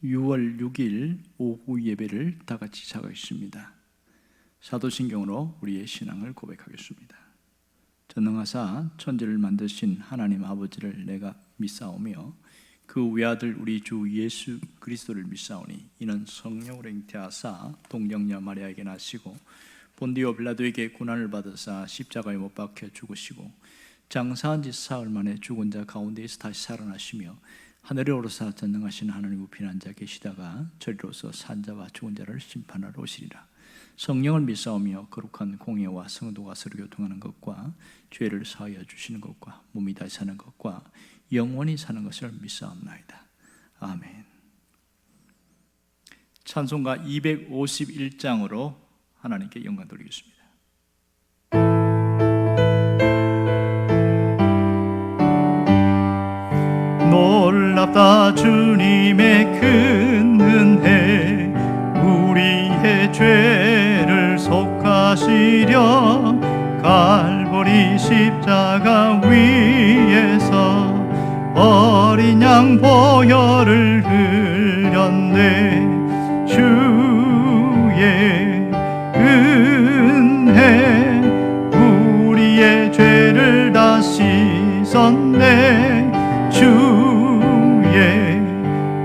6월 6일 오후 예배를 다 같이 시작하겠습니다. 사도신경으로 우리의 신앙을 고백하겠습니다. 전능하사 천지를 만드신 하나님 아버지를 내가 믿사오며 그 외아들 우리 주 예수 그리스도를 믿사오니 이는 성령으로 잉태하사 동정녀 마리아에게 나시고 본디오 빌라도에게 고난을 받으사 십자가에 못 박혀 죽으시고 장사한 지 사흘 만에 죽은 자 가운데에서 다시 살아나시며 하늘에 오르사 전능하신 하나님 우편에 앉아 계시다가 저리로서 산자와 죽은 자를 심판하러 오시리라. 성령을 믿사오며 거룩한 공예와 성도가 서로 교통하는 것과 죄를 사하여 주시는 것과 몸이 다시 사는 것과 영원히 사는 것을 믿사옵나이다. 아멘. 찬송가 251장으로 하나님께 영광 돌리겠습니다. 놀랍다 주님의 큰 은혜, 우리의 죄를 속하시려 갈보리 십자가 위에서 어린 양 보혈을 흘렸네. 주의 은혜 우리의 죄를 다 씻었네. 주의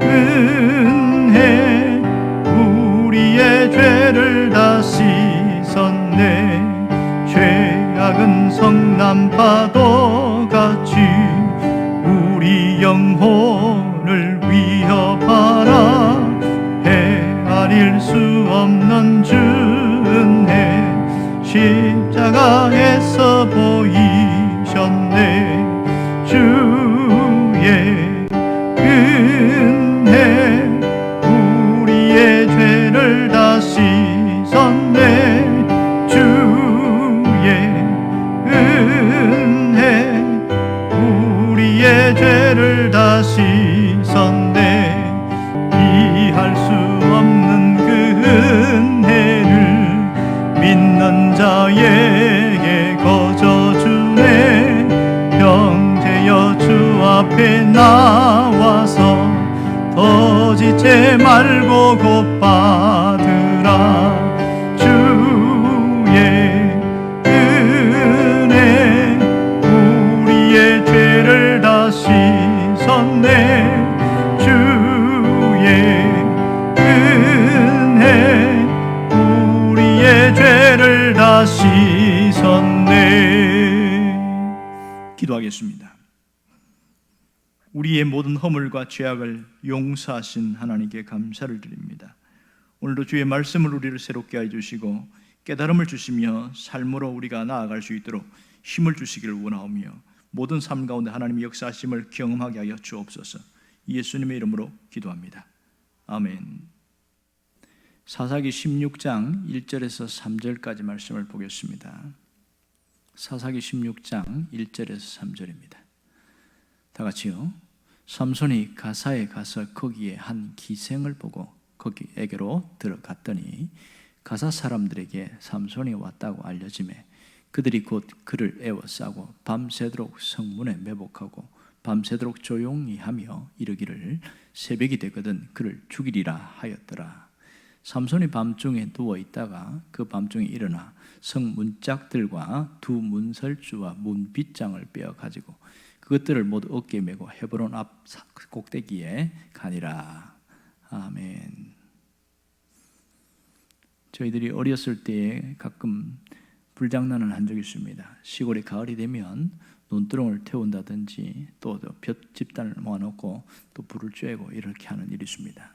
은혜 우리의 죄를 다 씻었네. 죄악은 성난 파도같이 우리 영혼을 위협하라. 헤아릴 수 없는 주 은혜 십자가에서 보이셨네. 주의 은혜 우리의 죄를 다 씻었네. 주의 은혜 우리의 죄를 다 씻었네. 이해할 수 없는 그 은혜를 믿는 자에게 거저주네. 형제여 주 앞에 나와서 더 지체 말고 곧 받으라. 주의 은혜 우리의 죄를 다 씻었네. 주의 은혜 우리의 죄를 다 씻었네. 기도하겠습니다. 우리의 모든 허물과 죄악을 용서하신 하나님께 감사를 드립니다. 오늘도 주의 말씀을 우리를 새롭게 해주시고 깨달음을 주시며 삶으로 우리가 나아갈 수 있도록 힘을 주시기를 원하오며 모든 삶 가운데 하나님의 역사하심을 경험하게 하여 주옵소서. 예수님의 이름으로 기도합니다. 아멘. 사사기 16장 1절에서 3절까지 말씀을 보겠습니다. 사사기 16장 1절에서 3절입니다. 다 같이요. 삼손이 가사에 가서 거기에 한 기생을 보고 거기에게로 들어갔더니 가사 사람들에게 삼손이 왔다고 알려지매 그들이 곧 그를 에워싸고 밤새도록 성문에 매복하고 밤새도록 조용히 하며 이르기를 새벽이 되거든 그를 죽이리라 하였더라. 삼손이 밤중에 누워있다가 그 밤중에 일어나 성 문짝들과 두 문설주와 문빗장을 빼어가지고 그것들을 모두 어깨에 메고 헤브론 앞 꼭대기에 가니라. 아멘. 저희들이 어렸을 때 가끔 불장난을 한 적이 있습니다. 시골에 가을이 되면 논두렁을 태운다든지 또 볕 집단을 모아놓고 또 불을 쬐고 이렇게 하는 일이 있습니다.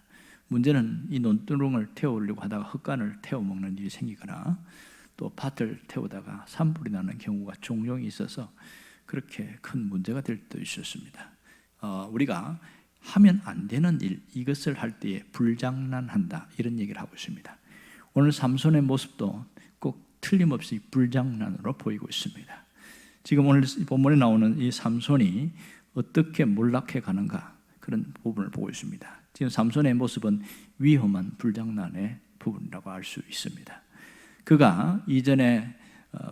문제는 이 논두렁을 태우려고 하다가 흙간을 태워 먹는 일이 생기거나 또 밭을 태우다가 산불이 나는 경우가 종종 있어서 그렇게 큰 문제가 될 때도 있었습니다. 우리가 하면 안 되는 일, 이것을 할 때에 불장난한다 이런 얘기를 하고 있습니다. 오늘 삼손의 모습도 꼭 틀림없이 불장난으로 보이고 있습니다. 지금 오늘 본문에 나오는 이 삼손이 어떻게 몰락해 가는가 그런 부분을 보고 있습니다. 지금 삼손의 모습은 위험한 불장난의 부분이라고 알 수 있습니다. 그가 이전에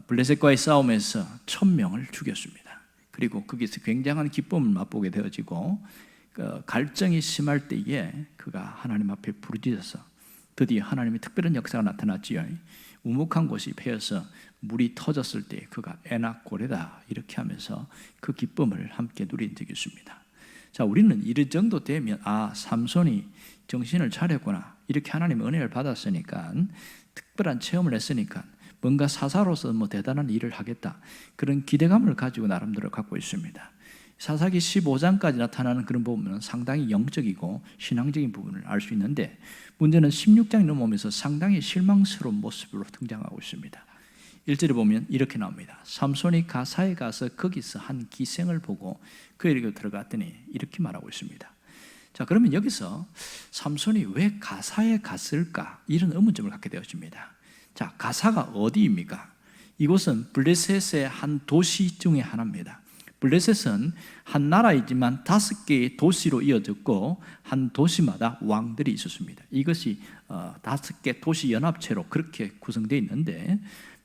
블레셋과의 싸움에서 1000명을 죽였습니다. 그리고 거기서 굉장한 기쁨을 맛보게 되어지고 갈증이 심할 때에 그가 하나님 앞에 부르짖어서 드디어 하나님의 특별한 역사가 나타났지요. 우묵한 곳이 패여서 물이 터졌을 때 그가 에낙고레다 이렇게 하면서 그 기쁨을 함께 누린 적이 있습니다. 자, 우리는 이런 정도 되면 삼손이 정신을 차렸구나, 이렇게 하나님의 은혜를 받았으니까, 특별한 체험을 했으니까 뭔가 사사로서 대단한 일을 하겠다, 그런 기대감을 가지고 나름대로 갖고 있습니다. 사사기 15장까지 나타나는 그런 부분은 상당히 영적이고 신앙적인 부분을 알 수 있는데, 문제는 16장이 넘어오면서 상당히 실망스러운 모습으로 등장하고 있습니다. 1절에 보면 이렇게 나옵니다. 삼손이 가사에 가서 거기서 한 기생을 보고 그에게 들어갔더니 이렇게 말하고 있습니다. 자, 그러면 여기서 삼손이 왜 가사에 갔을까, 이런 의문점을 갖게 되었습니다. 자, 가사가 어디입니까? 이곳은 블레셋의 한 도시 중에 하나입니다. 블레셋은 한 나라이지만 5개의 도시로 이어졌고 한 도시마다 왕들이 있었습니다. 이것이 5개 도시 연합체로 그렇게 구성되어 있는데,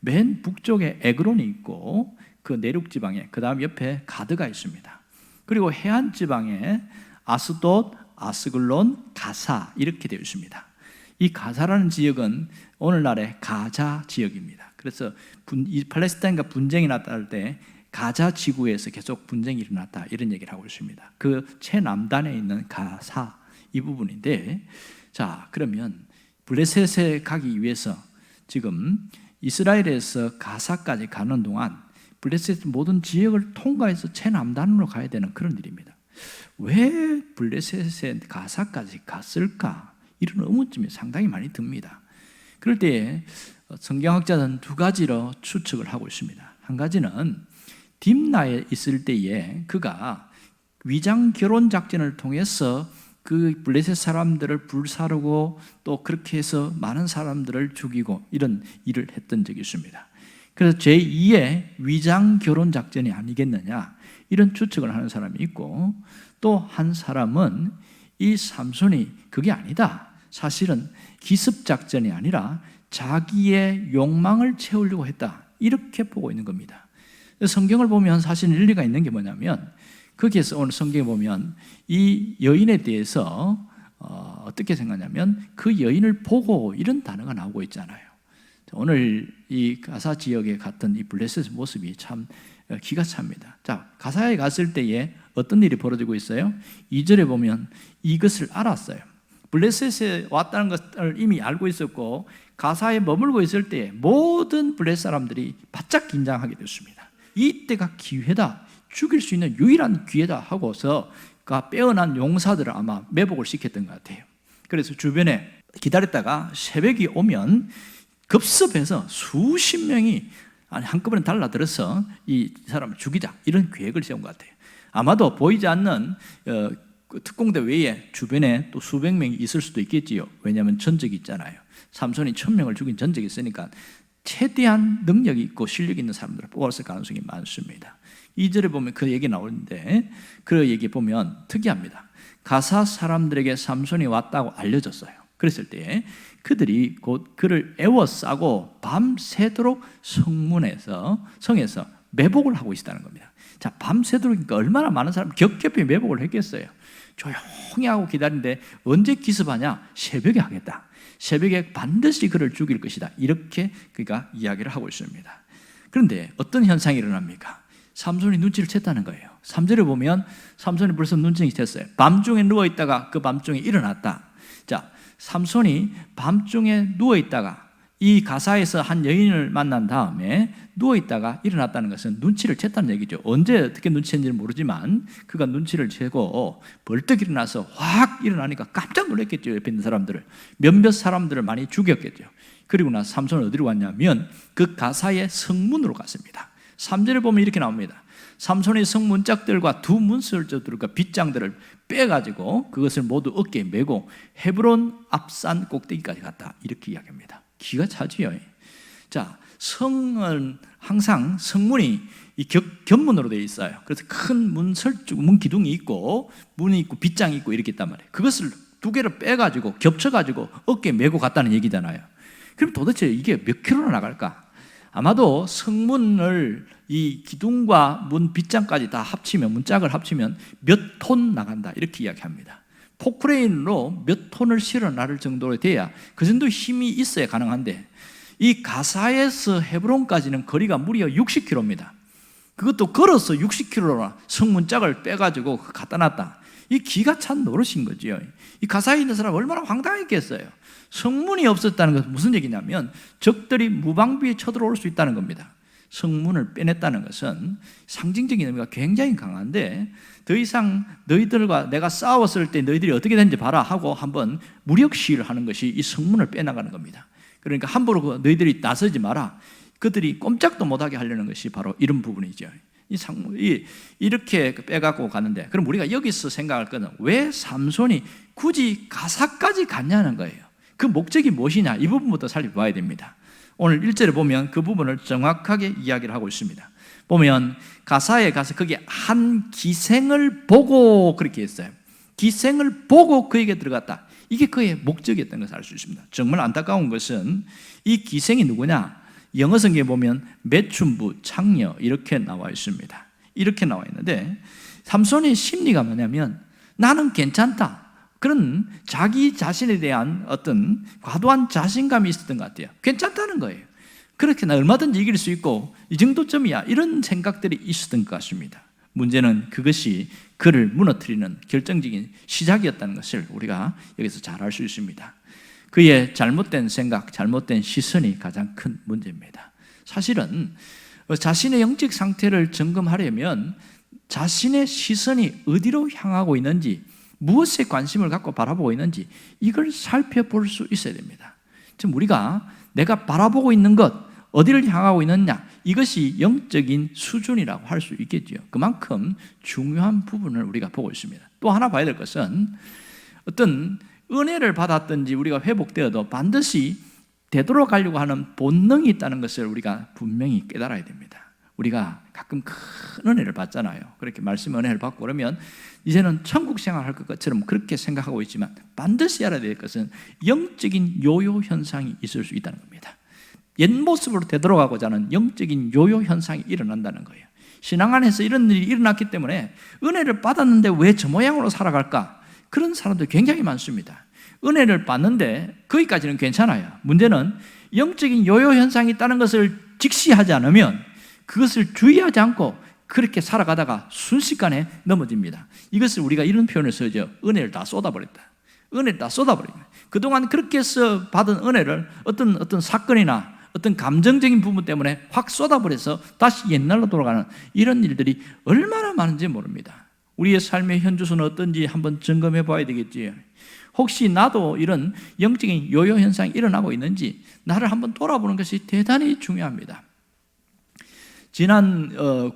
맨 북쪽에 에그론이 있고 그 내륙 지방에 그 다음 옆에 가드가 있습니다. 그리고 해안 지방에 아스돗, 아스글론, 가사 이렇게 되어 있습니다. 이 가사라는 지역은 오늘날의 가자 지역입니다. 그래서 이 팔레스타인과 분쟁이 났다 때 가자 지구에서 계속 분쟁이 일어났다, 이런 얘기를 하고 있습니다. 그 최남단에 있는 가사 이 부분인데, 자, 그러면 블레셋에 가기 위해서 지금 이스라엘에서 가사까지 가는 동안 블레셋 모든 지역을 통과해서 최남단으로 가야 되는 그런 일입니다. 왜 블레셋의 가사까지 갔을까, 이런 의문점이 상당히 많이 듭니다. 그럴 때 성경학자는 2가지로 추측을 하고 있습니다. 한 가지는 딥나에 있을 때에 그가 위장 결혼 작전을 통해서 그 블레셋 사람들을 불사르고 또 그렇게 해서 많은 사람들을 죽이고 이런 일을 했던 적이 있습니다. 그래서 제2의 위장 결혼 작전이 아니겠느냐, 이런 추측을 하는 사람이 있고, 또 한 사람은 이 삼손이 그게 아니다, 사실은 기습 작전이 아니라 자기의 욕망을 채우려고 했다, 이렇게 보고 있는 겁니다. 성경을 보면 사실 일리가 있는 게 뭐냐면, 거기에서 오늘 성경에 보면 이 여인에 대해서 어떻게 생각하냐면 그 여인을 보고 이런 단어가 나오고 있잖아요. 오늘 이 가사 지역에 갔던 이 블레셋의 모습이 참 기가 찹니다. 자, 가사에 갔을 때에 어떤 일이 벌어지고 있어요? 2절에 보면 이것을 알았어요. 블레셋에 왔다는 것을 이미 알고 있었고, 가사에 머물고 있을 때 모든 블레셋 사람들이 바짝 긴장하게 됐습니다. 이때가 기회다, 죽일 수 있는 유일한 기회다 하고서 빼어난 용사들을 아마 매복을 시켰던 것 같아요. 그래서 주변에 기다렸다가 새벽이 오면 급습해서 수십 명이 한꺼번에 달라들어서 이 사람을 죽이자, 이런 계획을 세운 것 같아요. 아마도 보이지 않는 특공대 외에 주변에 또 수백 명이 있을 수도 있겠지요. 왜냐하면 전적이 있잖아요. 삼손이 1000명을 죽인 전적이 있으니까 최대한 능력이 있고 실력이 있는 사람들을 뽑았을 가능성이 많습니다. 2절에 보면 그 얘기 나오는데, 그 얘기 보면 특이합니다. 가사 사람들에게 삼손이 왔다고 알려졌어요. 그랬을 때 그들이 곧 그를 애워싸고 밤새도록 성에서 매복을 하고 있다는 겁니다. 자, 밤새도록이니까 얼마나 많은 사람이 겹겹이 매복을 했겠어요. 조용히 하고 기다리는데 언제 기습하냐? 새벽에 하겠다. 새벽에 반드시 그를 죽일 것이다, 이렇게 그가 이야기를 하고 있습니다. 그런데 어떤 현상이 일어납니까? 삼손이 눈치를 챘다는 거예요. 3절에 보면 삼손이 벌써 눈치를 챘어요. 밤중에 누워있다가 그 밤중에 일어났다. 자, 삼손이 밤중에 누워있다가 이 가사에서 한 여인을 만난 다음에 누워있다가 일어났다는 것은 눈치를 챘다는 얘기죠. 언제 어떻게 눈치챘는지는 모르지만 그가 눈치를 채고 벌떡 일어나서 확 일어나니까 깜짝 놀랐겠죠. 옆에 있는 사람들을, 몇몇 사람들을 많이 죽였겠죠. 그리고 나서 삼손은 어디로 갔냐면 그 가사의 성문으로 갔습니다. 3절에 보면 이렇게 나옵니다. 삼손이 성문짝들과 두 문설주들과 빗장들을 빼가지고 그것을 모두 어깨에 메고 헤브론 앞산 꼭대기까지 갔다, 이렇게 이야기합니다. 기가 차지요. 자, 성은 항상 성문이 이 겹문으로 되어 있어요. 그래서 큰 문 기둥이 있고 문이 있고 빗장이 있고 이렇게 있단 말이에요. 그것을 2개를 빼가지고 겹쳐가지고 어깨에 메고 갔다는 얘기잖아요. 그럼 도대체 이게 몇 킬로나 나갈까? 아마도 성문을 이 기둥과 문 빗장까지 다 합치면, 문짝을 합치면 몇 톤 나간다 이렇게 이야기합니다. 포크레인으로 몇 톤을 실어 나를 정도로 돼야 그 정도 힘이 있어야 가능한데, 이 가사에서 헤브론까지는 거리가 무려 60km입니다. 그것도 걸어서 60km나 성문짝을 빼가지고 갖다 놨다. 이 기가 찬 노릇인 거죠. 이 가사에 있는 사람 얼마나 황당했겠어요. 성문이 없었다는 것은 무슨 얘기냐면 적들이 무방비에 쳐들어올 수 있다는 겁니다. 성문을 빼냈다는 것은 상징적인 의미가 굉장히 강한데, 더 이상 너희들과 내가 싸웠을 때 너희들이 어떻게 되는지 봐라 하고 한번 무력 시위를 하는 것이 이 성문을 빼나가는 겁니다. 그러니까 함부로 너희들이 나서지 마라, 그들이 꼼짝도 못하게 하려는 것이 바로 이런 부분이죠. 이렇게 빼갖고 가는데, 그럼 우리가 여기서 생각할 것은 왜 삼손이 굳이 가사까지 갔냐는 거예요. 그 목적이 무엇이냐, 이 부분부터 살펴봐야 됩니다. 오늘 1절에 보면 그 부분을 정확하게 이야기를 하고 있습니다. 보면 가사에 가서 거기에 한 기생을 보고 그렇게 했어요. 기생을 보고 그에게 들어갔다. 이게 그의 목적이었던 것을 알 수 있습니다. 정말 안타까운 것은 이 기생이 누구냐? 영어 성경에 보면 매춘부, 창녀 이렇게 나와 있습니다. 이렇게 나와 있는데, 삼손의 심리가 뭐냐면 나는 괜찮다, 그런 자기 자신에 대한 어떤 과도한 자신감이 있었던 것 같아요. 괜찮다는 거예요. 그렇게 나 얼마든지 이길 수 있고 이 정도쯤이야, 이런 생각들이 있었던 것 같습니다. 문제는 그것이 그를 무너뜨리는 결정적인 시작이었다는 것을 우리가 여기서 잘 알 수 있습니다. 그의 잘못된 생각, 잘못된 시선이 가장 큰 문제입니다. 사실은 자신의 영적 상태를 점검하려면 자신의 시선이 어디로 향하고 있는지, 무엇에 관심을 갖고 바라보고 있는지 이걸 살펴볼 수 있어야 됩니다. 지금 우리가 내가 바라보고 있는 것, 어디를 향하고 있느냐, 이것이 영적인 수준이라고 할 수 있겠죠. 그만큼 중요한 부분을 우리가 보고 있습니다. 또 하나 봐야 될 것은 어떤 은혜를 받았든지 우리가 회복되어도 반드시 되돌아가려고 하는 본능이 있다는 것을 우리가 분명히 깨달아야 됩니다. 우리가 가끔 큰 은혜를 받잖아요. 그렇게 말씀 은혜를 받고 그러면 이제는 천국 생활할 것처럼 그렇게 생각하고 있지만, 반드시 알아야 될 것은 영적인 요요 현상이 있을 수 있다는 겁니다. 옛 모습으로 되돌아가고자 하는 영적인 요요 현상이 일어난다는 거예요. 신앙 안에서 이런 일이 일어났기 때문에 은혜를 받았는데 왜 저 모양으로 살아갈까? 그런 사람들 굉장히 많습니다. 은혜를 받는데 거기까지는 괜찮아요. 문제는 영적인 요요 현상이 있다는 것을 직시하지 않으면, 그것을 주의하지 않고 그렇게 살아가다가 순식간에 넘어집니다. 이것을 우리가 이런 표현을 쓰죠. 은혜를 다 쏟아버렸다. 은혜를 다 쏟아버립니다. 그동안 그렇게 해서 받은 은혜를 어떤 사건이나 어떤 감정적인 부분 때문에 확 쏟아버려서 다시 옛날로 돌아가는 이런 일들이 얼마나 많은지 모릅니다. 우리의 삶의 현주소는 어떤지 한번 점검해 봐야 되겠지요. 혹시 나도 이런 영적인 요요 현상이 일어나고 있는지 나를 한번 돌아보는 것이 대단히 중요합니다. 지난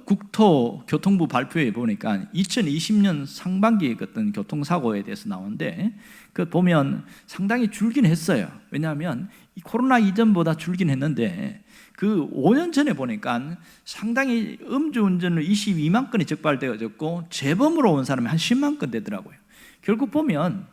국토교통부 발표에 보니까 2020년 상반기에 어떤 교통사고에 대해서 나오는데, 그 보면 상당히 줄긴 했어요. 왜냐하면 이 코로나 이전보다 줄긴 했는데, 그 5년 전에 보니까 상당히 음주운전으로 22만 건이 적발되어졌고 재범으로 온 사람이 한 10만 건 되더라고요. 결국 보면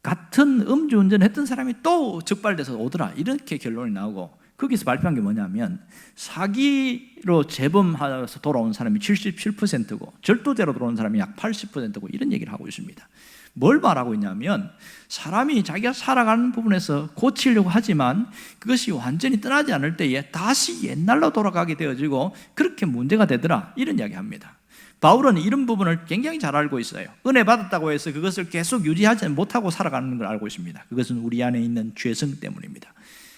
같은 음주운전 했던 사람이 또 적발돼서 오더라, 이렇게 결론이 나오고, 거기서 발표한 게 뭐냐면 사기로 재범해서 돌아온 사람이 77%고 절도죄로 돌아온 사람이 약 80%고 이런 얘기를 하고 있습니다. 뭘 말하고 있냐면, 사람이 자기가 살아가는 부분에서 고치려고 하지만 그것이 완전히 떠나지 않을 때에 다시 옛날로 돌아가게 되어지고 그렇게 문제가 되더라, 이런 이야기합니다. 바울은 이런 부분을 굉장히 잘 알고 있어요. 은혜 받았다고 해서 그것을 계속 유지하지 못하고 살아가는 걸 알고 있습니다. 그것은 우리 안에 있는 죄성 때문입니다.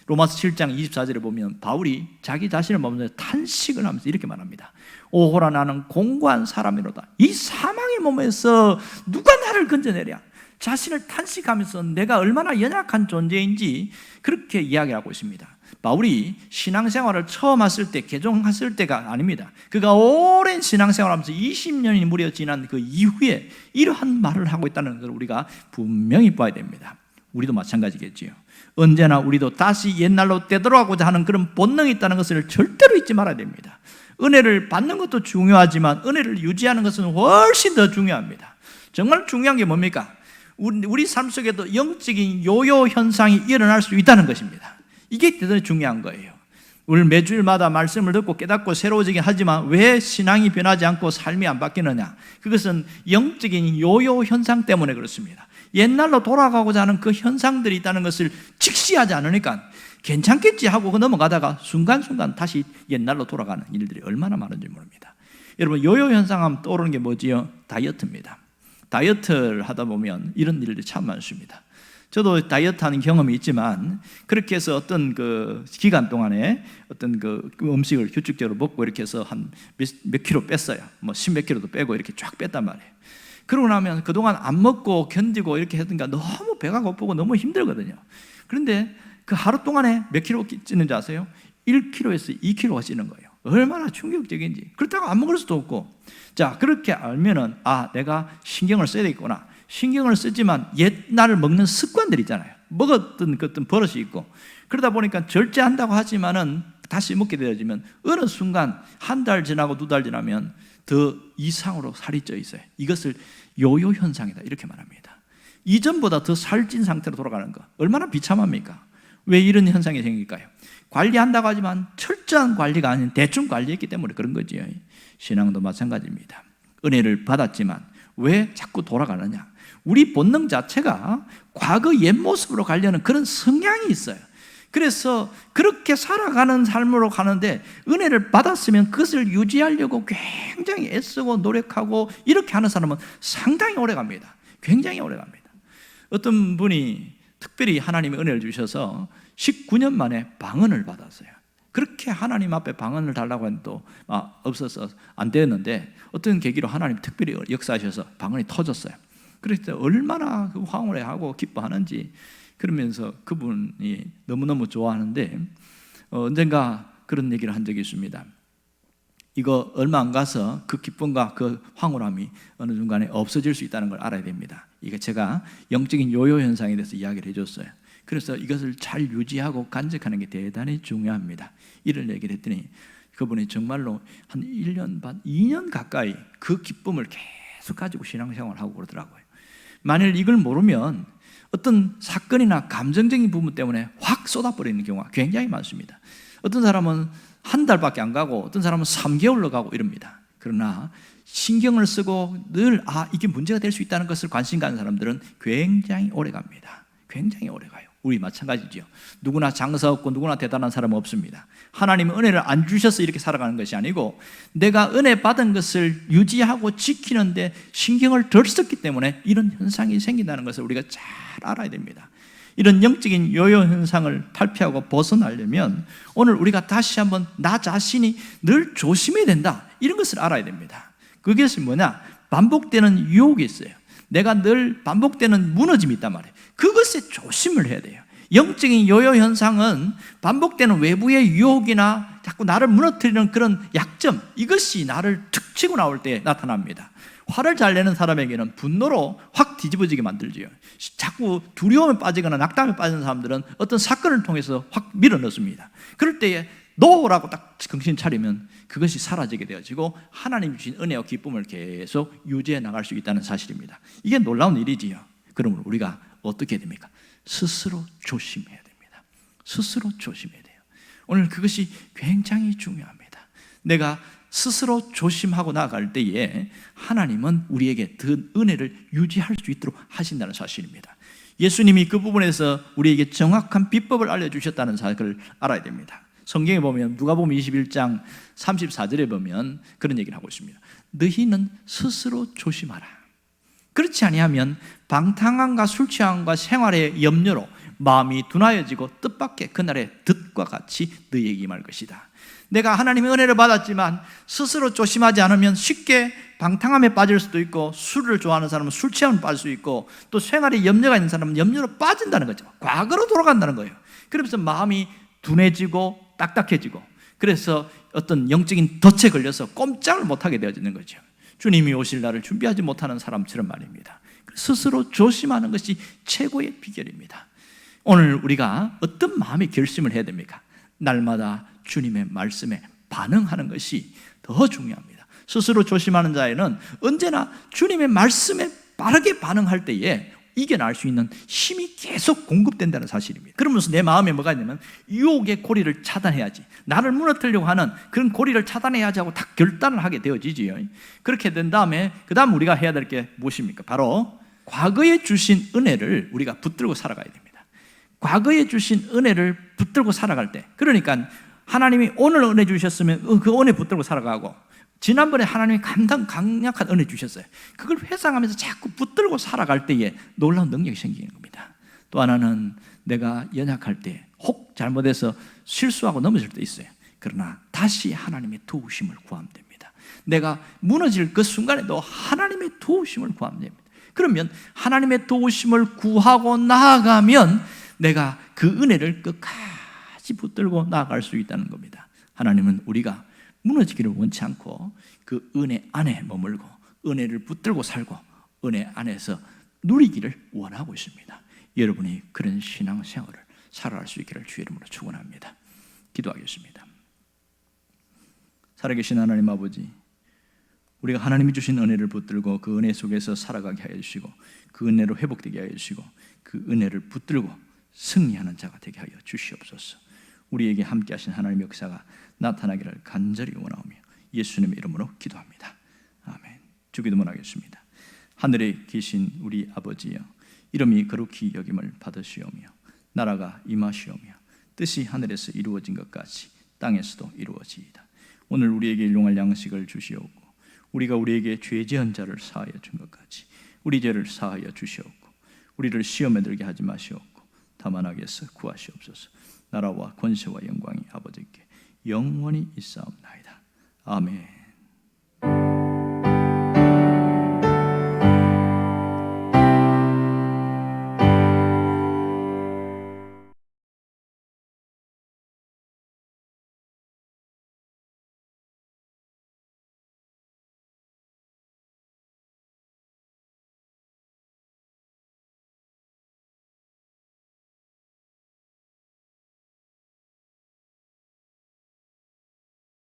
로마서 7장 24절에 보면 바울이 자기 자신을 보면서 탄식을 하면서 이렇게 말합니다. 오호라, 나는 공고한 사람이로다. 이 사망의 몸에서 누가 나를 건져내랴. 자신을 탄식하면서 내가 얼마나 연약한 존재인지 그렇게 이야기하고 있습니다. 바울이 신앙생활을 처음 했을 때, 개종했을 때가 아닙니다. 그가 오랜 신앙생활하면서 20년이 무려 지난 그 이후에 이러한 말을 하고 있다는 것을 우리가 분명히 봐야 됩니다. 우리도 마찬가지겠지요. 언제나 우리도 다시 옛날로 되돌아가고자 하는 그런 본능이 있다는 것을 절대로 잊지 말아야 됩니다. 은혜를 받는 것도 중요하지만 은혜를 유지하는 것은 훨씬 더 중요합니다. 정말 중요한 게 뭡니까? 우리 삶 속에도 영적인 요요 현상이 일어날 수 있다는 것입니다. 이게 대단히 중요한 거예요. 오늘 매주일마다 말씀을 듣고 깨닫고 새로워지긴 하지만 왜 신앙이 변하지 않고 삶이 안 바뀌느냐? 그것은 영적인 요요 현상 때문에 그렇습니다. 옛날로 돌아가고자 하는 그 현상들이 있다는 것을 직시하지 않으니까 괜찮겠지 하고 넘어가다가 순간순간 다시 옛날로 돌아가는 일들이 얼마나 많은지 모릅니다. 여러분, 요요 현상 하면 떠오르는 게 뭐지요? 다이어트입니다. 다이어트를 하다 보면 이런 일들이 참 많습니다. 저도 다이어트 하는 경험이 있지만 그렇게 해서 어떤 그 기간 동안에 어떤 그 음식을 규칙적으로 먹고 이렇게 해서 한 몇 킬로 뺐어요. 뭐 10몇 킬로도 빼고 이렇게 쫙 뺐단 말이에요. 그러고 나면 그동안 안 먹고 견디고 이렇게 했으니까 너무 배가 고프고 너무 힘들거든요. 그런데 그 하루 동안에 몇 킬로 찌는지 아세요? 1kg에서 2kg가 찌는 거예요. 얼마나 충격적인지. 그렇다고 안 먹을 수도 없고. 자, 그렇게 알면은 내가 신경을 써야 되겠구나. 신경을 쓰지만 옛날을 먹는 습관들 있잖아요. 먹었던 어떤 버릇이 있고. 그러다 보니까 절제한다고 하지만은 다시 먹게 되어지면 어느 순간 한 달 지나고 2달 지나면 더 이상으로 살이 쪄 있어요. 이것을 요요 현상이다 이렇게 말합니다. 이전보다 더 살찐 상태로 돌아가는 거 얼마나 비참합니까? 왜 이런 현상이 생길까요? 관리한다고 하지만 철저한 관리가 아닌 대충 관리했기 때문에 그런 거지요. 신앙도 마찬가지입니다. 은혜를 받았지만 왜 자꾸 돌아가느냐? 우리 본능 자체가 과거 옛 모습으로 가려는 그런 성향이 있어요. 그래서 그렇게 살아가는 삶으로 가는데 은혜를 받았으면 그것을 유지하려고 굉장히 애쓰고 노력하고 이렇게 하는 사람은 상당히 오래 갑니다. 굉장히 오래 갑니다. 어떤 분이 특별히 하나님의 은혜를 주셔서 19년 만에 방언을 받았어요. 그렇게 하나님 앞에 방언을 달라고 했는데 없어서 안 되었는데 어떤 계기로 하나님 특별히 역사하셔서 방언이 터졌어요. 그래서 얼마나 황홀해하고 기뻐하는지 그러면서 그분이 너무너무 좋아하는데 언젠가 그런 얘기를 한 적이 있습니다. 이거 얼마 안 가서 그 기쁨과 그 황홀함이 어느 순간에 없어질 수 있다는 걸 알아야 됩니다. 이게 제가 영적인 요요 현상에 대해서 이야기를 해줬어요. 그래서 이것을 잘 유지하고 간직하는 게 대단히 중요합니다. 이를 얘기를 했더니 그분이 정말로 한 1년 반, 2년 가까이 그 기쁨을 계속 가지고 신앙생활을 하고 그러더라고요. 만일 이걸 모르면 어떤 사건이나 감정적인 부분 때문에 확 쏟아버리는 경우가 굉장히 많습니다. 어떤 사람은 한 달밖에 안 가고 어떤 사람은 3개월로 가고 이럽니다. 그러나 신경을 쓰고 늘 이게 문제가 될 수 있다는 것을 관심 가는 사람들은 굉장히 오래 갑니다. 굉장히 오래 가요. 우리 마찬가지죠. 누구나 장사 없고 누구나 대단한 사람은 없습니다. 하나님은 은혜를 안 주셔서 이렇게 살아가는 것이 아니고 내가 은혜 받은 것을 유지하고 지키는데 신경을 덜 썼기 때문에 이런 현상이 생긴다는 것을 우리가 잘 알아야 됩니다. 이런 영적인 요요 현상을 탈피하고 벗어나려면 오늘 우리가 다시 한번 나 자신이 늘 조심해야 된다 이런 것을 알아야 됩니다. 그것이 뭐냐? 반복되는 유혹이 있어요. 내가 늘 반복되는 무너짐이 있단 말이에요. 그것에 조심을 해야 돼요. 영적인 요요 현상은 반복되는 외부의 유혹이나 자꾸 나를 무너뜨리는 그런 약점, 이것이 나를 툭 치고 나올 때 나타납니다. 화를 잘 내는 사람에게는 분노로 확 뒤집어지게 만들지요. 자꾸 두려움에 빠지거나 낙담에 빠지는 사람들은 어떤 사건을 통해서 확 밀어넣습니다. 그럴 때에 노라고 딱 정신 차리면 그것이 사라지게 되어지고 하나님이 주신 은혜와 기쁨을 계속 유지해 나갈 수 있다는 사실입니다. 이게 놀라운 일이지요. 그러면 우리가 어떻게 해야 됩니까? 스스로 조심해야 됩니다. 스스로 조심해야 돼요. 오늘 그것이 굉장히 중요합니다. 내가 스스로 조심하고 나아갈 때에 하나님은 우리에게 더 은혜를 유지할 수 있도록 하신다는 사실입니다. 예수님이 그 부분에서 우리에게 정확한 비법을 알려주셨다는 사실을 알아야 됩니다. 성경에 보면 누가복음 21장 34절에 보면 그런 얘기를 하고 있습니다. 너희는 스스로 조심하라. 그렇지 아니하면 방탕함과 술 취함과 생활의 염려로 마음이 둔하여지고 뜻밖의 그날의 덫과 같이 너희에게 임할 것이다. 내가 하나님의 은혜를 받았지만 스스로 조심하지 않으면 쉽게 방탕함에 빠질 수도 있고, 술을 좋아하는 사람은 술 취함에 빠질 수 있고, 또 생활에 염려가 있는 사람은 염려로 빠진다는 거죠. 과거로 돌아간다는 거예요. 그러면서 마음이 둔해지고 딱딱해지고, 그래서 어떤 영적인 덫에 걸려서 꼼짝을 못하게 되어지는 거죠. 주님이 오실 날을 준비하지 못하는 사람처럼 말입니다. 스스로 조심하는 것이 최고의 비결입니다. 오늘 우리가 어떤 마음의 결심을 해야 됩니까? 날마다 주님의 말씀에 반응하는 것이 더 중요합니다. 스스로 조심하는 자에는 언제나 주님의 말씀에 빠르게 반응할 때에 이겨낼 수 있는 힘이 계속 공급된다는 사실입니다. 그러면서 내 마음에 뭐가 있냐면 유혹의 고리를 차단해야지, 나를 무너뜨리려고 하는 그런 고리를 차단해야지 하고 딱 결단을 하게 되어지지요. 그렇게 된 다음에 그 다음 우리가 해야 될 게 무엇입니까? 바로 과거에 주신 은혜를 우리가 붙들고 살아가야 됩니다. 과거에 주신 은혜를 붙들고 살아갈 때, 그러니까 하나님이 오늘 은혜 주셨으면 그 은혜 붙들고 살아가고, 지난번에 하나님이 강력한 은혜 주셨어요. 그걸 회상하면서 자꾸 붙들고 살아갈 때에 놀라운 능력이 생기는 겁니다. 또 하나는 내가 연약할 때, 혹 잘못해서 실수하고 넘어질 때 있어요. 그러나 다시 하나님의 도우심을 구하면 됩니다. 내가 무너질 그 순간에도 하나님의 도우심을 구하면 됩니다. 그러면 하나님의 도우심을 구하고 나아가면 내가 그 은혜를 끝까지 붙들고 나아갈 수 있다는 겁니다. 하나님은 우리가 무너지기를 원치 않고 그 은혜 안에 머물고 은혜를 붙들고 살고 은혜 안에서 누리기를 원하고 있습니다. 여러분이 그런 신앙생활을 살아갈 수 있기를 주의 이름으로 축원합니다. 기도하겠습니다. 살아계신 하나님 아버지, 우리가 하나님이 주신 은혜를 붙들고 그 은혜 속에서 살아가게 하여 주시고 그 은혜로 회복되게 하여 주시고 그 은혜를 붙들고 승리하는 자가 되게 하여 주시옵소서. 우리에게 함께 하신 하나님의 역사가 나타나기를 간절히 원하오며 예수님의 이름으로 기도합니다. 아멘. 주기도문 하겠습니다. 하늘에 계신 우리 아버지여, 이름이 거룩히 여김을 받으시오며 나라가 임하시오며 뜻이 하늘에서 이루어진 것 같이 땅에서도 이루어지이다. 오늘 우리에게 일용할 양식을 주시옵고 우리가 우리에게 죄 지은 자를 사하여 준 것 같이 우리 죄를 사하여 주시옵고 우리를 시험에 들게 하지 마시옵고 다만 악에서 구하시옵소서. 나라와 권세와 영광이 아버지께 영원히 있사옵나이다. 아멘.